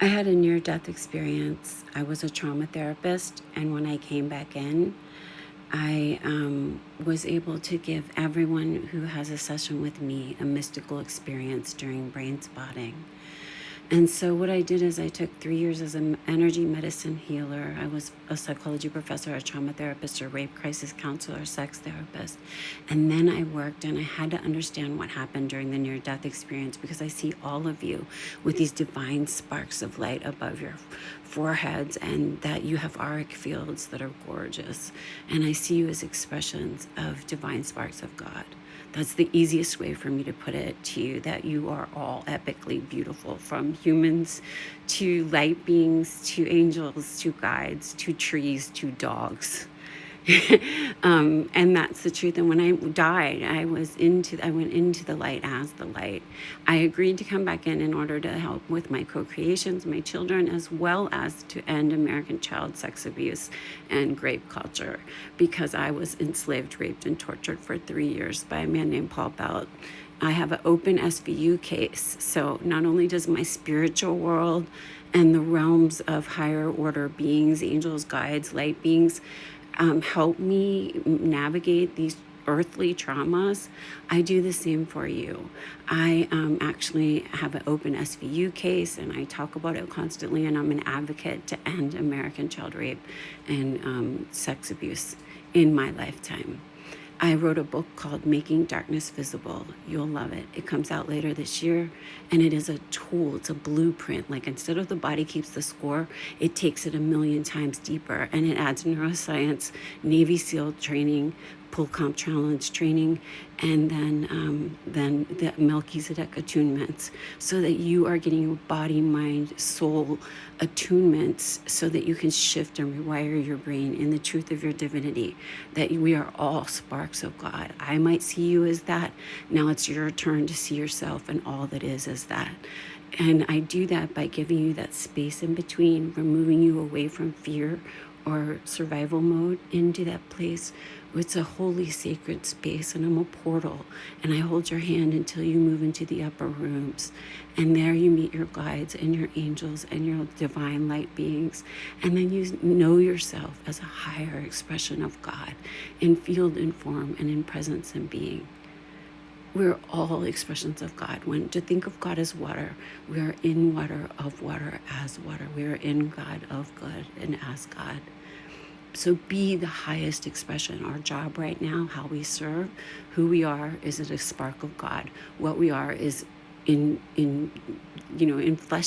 I had a near-death experience. I was a trauma therapist, and when I came back in, I was able to give everyone who has a session with me a mystical experience during brain spotting. And so what I did is I took 3 years as an energy medicine healer. I was a psychology professor, a trauma therapist, a rape crisis counselor, sex therapist. And then I worked and I had to understand what happened during the near-death experience, because I see all of you with these divine sparks of light above your foreheads, and that you have auric fields that are gorgeous. And I see you as expressions of divine sparks of God. That's the easiest way for me to put it to you, that you are all epically beautiful, from humans to light beings to angels to guides to trees to dogs. And that's the truth. And when I died, I went into the light as the light. I agreed to come back in order to help with my co-creations, my children, as well as to end American child sex abuse and rape culture, because I was enslaved, raped, and tortured for 3 years by a man named Paul Belt. I have an open SVU case. So not only does my spiritual world and the realms of higher order beings, angels, guides, light beings, help me navigate these earthly traumas, I do the same for you. I actually have an open SVU case, and I talk about it constantly, and I'm an advocate to end American child rape and sex abuse in my lifetime. I wrote a book called Making Darkness Visible. You'll love it. It comes out later this year, and it is a tool. It's a blueprint. Like, instead of the body keeps the score, it takes it 1,000,000 times deeper, and it adds neuroscience, Navy SEAL training, pull comp challenge training, and then the Melchizedek attunements, so that you are getting body, mind, soul attunements, so that you can shift and rewire your brain in the truth of your divinity, that we are all sparks of God. I might see you as that. Now it's your turn to see yourself and all that is as that. And I do that by giving you that space in between, removing you away from fear or survival mode into that place where it's a holy, sacred space, and I'm a portal, and I hold your hand until you move into the upper rooms, and there you meet your guides and your angels and your divine light beings, and then you know yourself as a higher expression of God in field and form and in presence and being. We're all expressions of God. When to think of God as water, we are in water, of water, as water. We are in God, of God, and as God. So be the highest expression. Our job right now, how we serve, who we are, is a spark of God. What we are is in flesh